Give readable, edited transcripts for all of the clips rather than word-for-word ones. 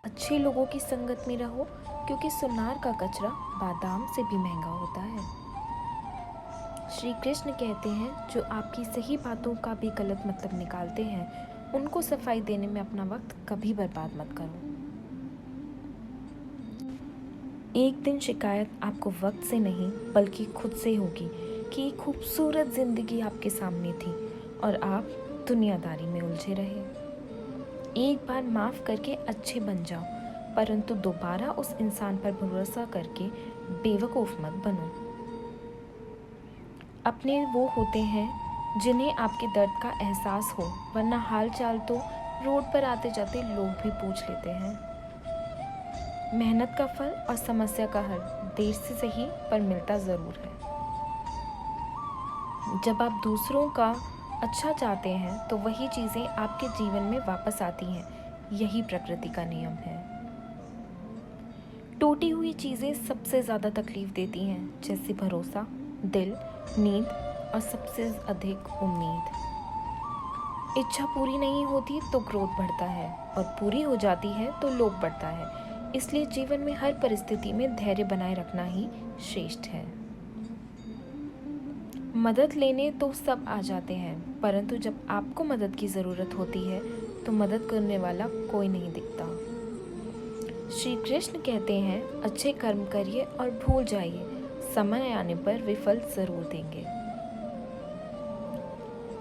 अच्छे लोगों की संगत में रहो, क्योंकि सुनार का कचरा बादाम से भी महंगा होता है। श्री कृष्ण कहते हैं, जो आपकी सही बातों का भी गलत मतलब निकालते हैं, उनको सफाई देने में अपना वक्त कभी बर्बाद मत करो। एक दिन शिकायत आपको वक्त से नहीं बल्कि खुद से होगी कि एक खूबसूरत जिंदगी आपके सामने थी और आप दुनियादारी में उलझे रहे। एक बार माफ करके अच्छे बन जाओ, परंतु दोबारा उस इंसान पर भरोसा करके बेवकूफ मत बनो। अपने वो होते हैं जिन्हें आपके दर्द का एहसास हो, वरना हाल चाल तो रोड पर आते जाते लोग भी पूछ लेते हैं। मेहनत का फल और समस्या का हल देर से सही पर मिलता ज़रूर है। जब आप दूसरों का अच्छा चाहते हैं तो वही चीज़ें आपके जीवन में वापस आती हैं। यही प्रकृति का नियम है। टूटी हुई चीज़ें सबसे ज़्यादा तकलीफ देती हैं, जैसे भरोसा, दिल, नींद और सबसे अधिक उम्मीद। इच्छा पूरी नहीं होती तो क्रोध बढ़ता है और पूरी हो जाती है तो लोभ बढ़ता है। इसलिए जीवन में हर परिस्थिति में धैर्य बनाए रखना ही श्रेष्ठ है। मदद लेने तो सब आ जाते हैं, परंतु जब आपको मदद की ज़रूरत होती है तो मदद करने वाला कोई नहीं दिखता। श्री कृष्ण कहते हैं, अच्छे कर्म करिए और भूल जाइए, समय आने पर वे फल ज़रूर देंगे।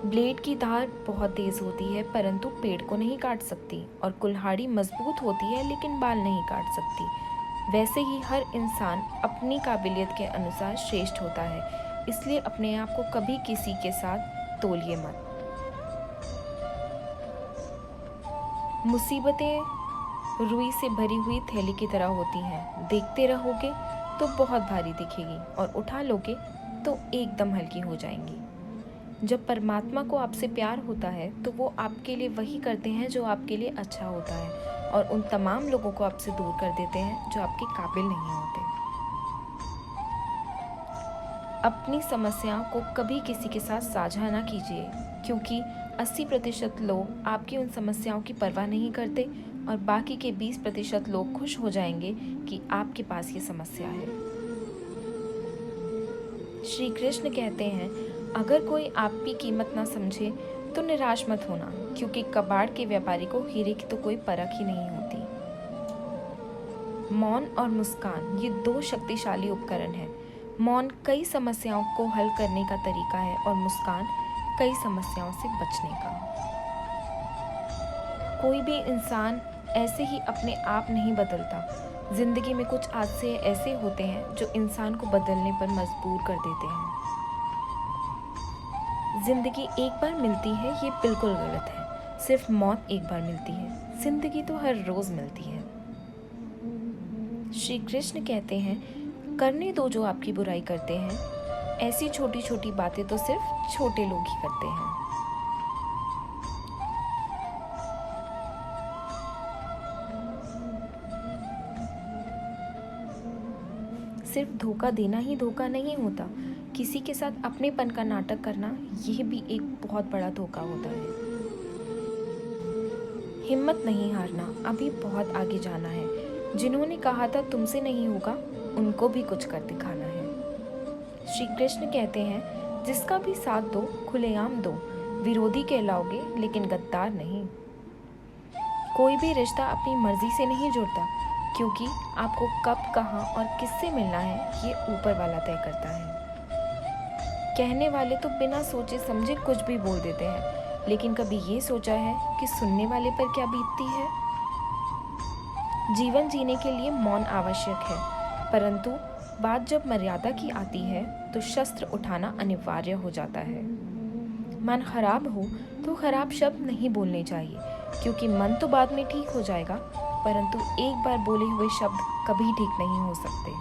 ब्लेड की धार बहुत तेज होती है, परंतु पेड़ को नहीं काट सकती, और कुल्हाड़ी मजबूत होती है लेकिन बाल नहीं काट सकती। वैसे ही हर इंसान अपनी काबिलियत के अनुसार श्रेष्ठ होता है, इसलिए अपने आप को कभी किसी के साथ तोलिए मत। मुसीबतें रुई से भरी हुई थैली की तरह होती हैं। देखते रहोगे तो बहुत भारी दिखेगी और उठा लोगे तो एकदम हल्की हो जाएंगी। जब परमात्मा को आपसे प्यार होता है तो वो आपके लिए वही करते हैं जो आपके लिए अच्छा होता है, और उन तमाम लोगों को आपसे दूर कर देते हैं जो आपके काबिल नहीं होते। अपनी समस्याओं को कभी किसी के साथ साझा ना कीजिए, क्योंकि 80% लोग आपकी उन समस्याओं की परवाह नहीं करते और बाकी के 20% लोग खुश हो जाएंगे कि आपके पास ये समस्या है। श्री कृष्ण कहते हैं, अगर कोई आपकी कीमत ना समझे तो निराश मत होना, क्योंकि कबाड़ के व्यापारी को हीरे की तो कोई परख ही नहीं होती। मौन और मुस्कान ये दो शक्तिशाली उपकरण हैं। मौन कई समस्याओं को हल करने का तरीका है और मुस्कान कई समस्याओं से बचने का। कोई भी इंसान ऐसे ही अपने आप नहीं बदलता। जिंदगी में कुछ हादसे ऐसे होते हैं जो इंसान को बदलने पर मजबूर कर देते हैं। जिंदगी एक बार मिलती है ये बिल्कुल गलत है। सिर्फ मौत एक बार मिलती है, जिंदगी तो हर रोज मिलती है। श्री कृष्ण कहते हैं, करने दो जो आपकी बुराई करते हैं। ऐसी छोटी छोटी बातें तो सिर्फ छोटे लोग ही करते हैं। सिर्फ धोखा देना ही धोखा नहीं होता, किसी के साथ अपनेपन का नाटक करना यह भी एक बहुत बड़ा धोखा होता है। हिम्मत नहीं हारना, अभी बहुत आगे जाना है। जिन्होंने कहा था तुमसे नहीं होगा, उनको भी कुछ कर दिखाना है। श्री कृष्ण कहते हैं, जिसका भी साथ दो खुलेआम दो, विरोधी कहलाओगे लेकिन गद्दार नहीं। कोई भी रिश्ता अपनी मर्जी से नहीं जुड़ता, क्योंकि आपको कब, कहाँ और किससे मिलना है ये ऊपर वाला तय करता है। कहने वाले तो बिना सोचे समझे कुछ भी बोल देते हैं, लेकिन कभी ये सोचा है कि सुनने वाले पर क्या बीतती है? जीवन जीने के लिए मौन आवश्यक है, परंतु बात जब मर्यादा की आती है तो शस्त्र उठाना अनिवार्य हो जाता है। मन खराब हो तो खराब शब्द नहीं बोलने चाहिए, क्योंकि मन तो बाद में ठीक हो जाएगा, परंतु एक बार बोले हुए शब्द कभी ठीक नहीं हो सकते।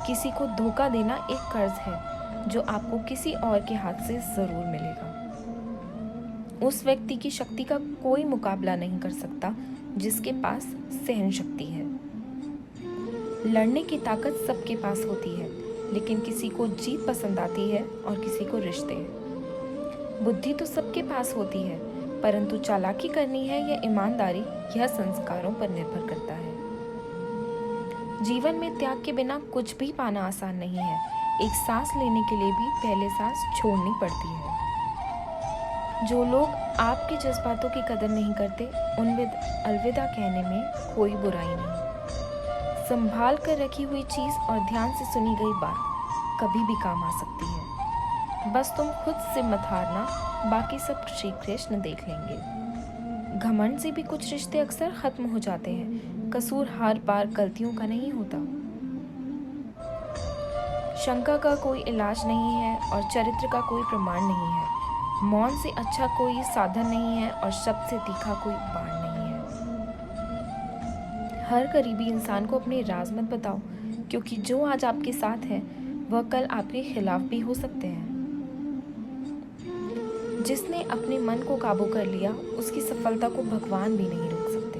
किसी को धोखा देना एक कर्ज है जो आपको किसी और के हाथ से ज़रूर मिलेगा। उस व्यक्ति की शक्ति का कोई मुकाबला नहीं कर सकता जिसके पास सहन शक्ति है। लड़ने की ताकत सबके पास होती है, लेकिन किसी को जीत पसंद आती है और किसी को रिश्ते। बुद्धि तो सबके पास होती है, परंतु चालाकी करनी है या ईमानदारी, यह संस्कारों पर निर्भर करता है। जीवन में त्याग के बिना कुछ भी पाना आसान नहीं है। एक सांस लेने के लिए भी पहले सांस छोड़नी पड़ती है। जो लोग आपके जज्बातों की कदर नहीं करते, उनमें अलविदा कहने में कोई बुराई नहीं। संभाल कर रखी हुई चीज़ और ध्यान से सुनी गई बात कभी भी काम आ सकती है। बस तुम खुद से मत हारना, बाकी सब श्री कृष्ण देख लेंगे। घमंड से भी कुछ रिश्ते अक्सर खत्म हो जाते हैं। कसूर हर बार गलतियों का नहीं होता। शंका का कोई इलाज नहीं है और चरित्र का कोई प्रमाण नहीं है। मौन से अच्छा कोई साधन नहीं है और शब्द से तीखा कोई बाण नहीं है। हर करीबी इंसान को अपने राज मत बताओ, क्योंकि जो आज आपके साथ है वह कल आपके खिलाफ भी हो सकते हैं। जिसने अपने मन को काबू कर लिया, उसकी सफलता को भगवान भी नहीं रोक सकते।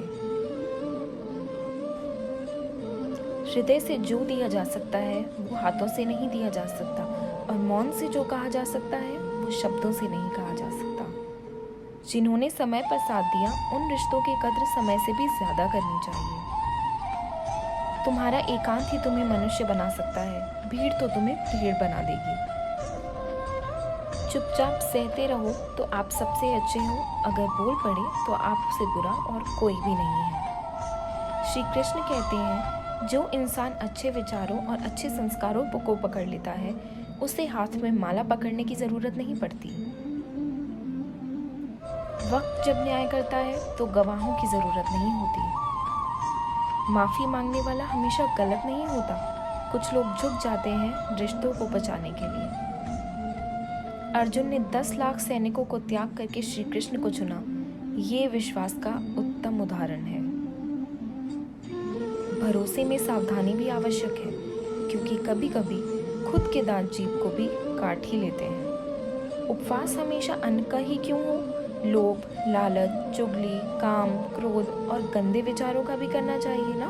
हृदय से जो दिया जा सकता है वो हाथों से नहीं दिया जा सकता, और मौन से जो कहा जा सकता है वो शब्दों से नहीं कहा जा सकता। जिन्होंने समय पर साथ दिया, उन रिश्तों की कद्र समय से भी ज्यादा करनी चाहिए। तुम्हारा एकांत ही तुम्हें मनुष्य बना सकता है, भीड़ तो तुम्हें भीड़ बना देगी। चुपचाप सहते रहो तो आप सबसे अच्छे हो, अगर बोल पड़े तो आपसे बुरा और कोई भी नहीं है। श्री कृष्ण कहते हैं, जो इंसान अच्छे विचारों और अच्छे संस्कारों को पकड़ लेता है, उसे हाथ में माला पकड़ने की जरूरत नहीं पड़ती। वक्त जब न्याय करता है तो गवाहों की जरूरत नहीं होती। माफी मांगने वाला हमेशा गलत नहीं होता। कुछ लोग झुक जाते हैं रिश्तों को बचाने के लिए। अर्जुन ने 10 लाख सैनिकों को त्याग करके श्री कृष्ण को चुना। ये विश्वास का उत्तम उदाहरण है। भरोसे में सावधानी भी आवश्यक है, क्योंकि कभी कभी खुद के दांत जीभ को भी काट ही लेते हैं। उपवास हमेशा अन्न का ही क्यों हो? लोभ, लालच, चुगली, काम, क्रोध और गंदे विचारों का भी करना चाहिए ना।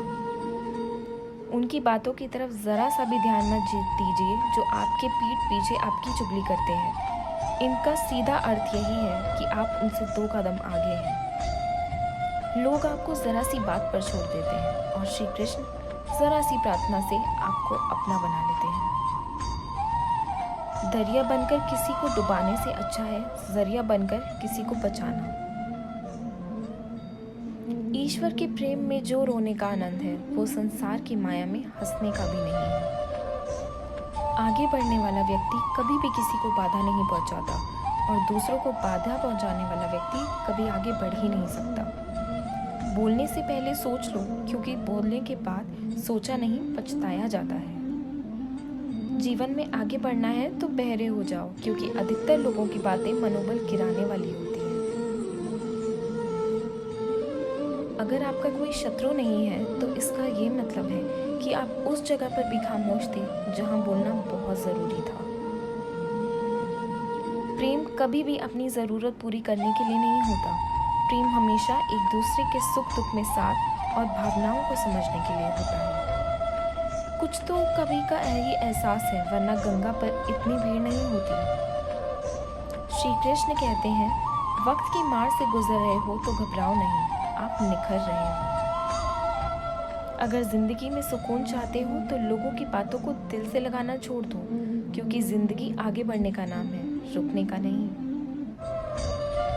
उनकी बातों की तरफ जरा सा भी ध्यान मत दीजिए जो आपके पीठ पीछे आपकी चुगली करते हैं। इनका सीधा अर्थ यही है कि आप उनसे 2 कदम आगे हैं। लोग आपको जरा सी बात पर छोड़ देते हैं, और श्री कृष्ण जरा सी प्रार्थना से आपको अपना बना लेते हैं। दरिया बनकर किसी को डुबाने से अच्छा है जरिया बनकर किसी को बचाना। ईश्वर के प्रेम में जो रोने का आनंद है, वो संसार की माया में हंसने का भी नहीं है। आगे बढ़ने वाला व्यक्ति कभी भी किसी को बाधा नहीं पहुंचाता, और दूसरों को बाधा पहुंचाने वाला व्यक्ति कभी आगे बढ़ ही नहीं सकता। बोलने से पहले सोच लो, क्योंकि बोलने के बाद सोचा नहीं पछताया जाता है। जीवन में आगे बढ़ना है तो बहरे हो जाओ, क्योंकि अधिकतर लोगों की बातें मनोबल गिराने वाली होती हैं। अगर आपका कोई शत्रु नहीं है तो इसका ये मतलब है कि आप उस जगह पर भी खामोश थे जहां बोलना बहुत ज़रूरी था। प्रेम कभी भी अपनी ज़रूरत पूरी करने के लिए नहीं होता। प्रेम हमेशा एक दूसरे के सुख दुख में साथ और भावनाओं को समझने के लिए होता है। कुछ तो कभी का ये एहसास है, वरना गंगा पर इतनी भीड़ नहीं होती। श्री कृष्ण कहते हैं, वक्त की मार से गुजर रहे हो तो घबराओ नहीं, आप निखर रहे हो। अगर जिंदगी में सुकून चाहते हो तो लोगों की बातों को दिल से लगाना छोड़ दो, क्योंकि जिंदगी आगे बढ़ने का नाम है, रुकने का नहीं।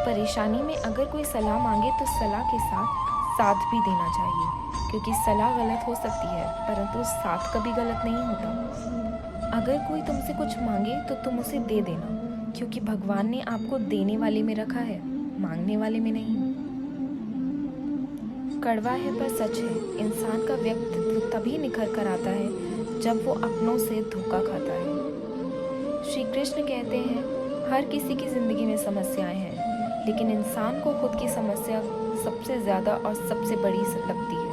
परेशानी में अगर कोई सलाह मांगे तो सलाह के साथ भी देना चाहिए, क्योंकि सलाह गलत हो सकती है परंतु साथ कभी गलत नहीं होता। अगर कोई तुमसे कुछ मांगे तो तुम उसे दे देना, क्योंकि भगवान ने आपको देने वाले में रखा है, मांगने वाले में नहीं। कड़वा है पर सच है, इंसान का व्यक्तित्व तभी निखर कर आता है जब वो अपनों से धोखा खाता है। श्री कृष्ण कहते हैं, हर किसी की जिंदगी में समस्याएं हैं, लेकिन इंसान को खुद की समस्या सबसे ज्यादा और सबसे बड़ी लगती है।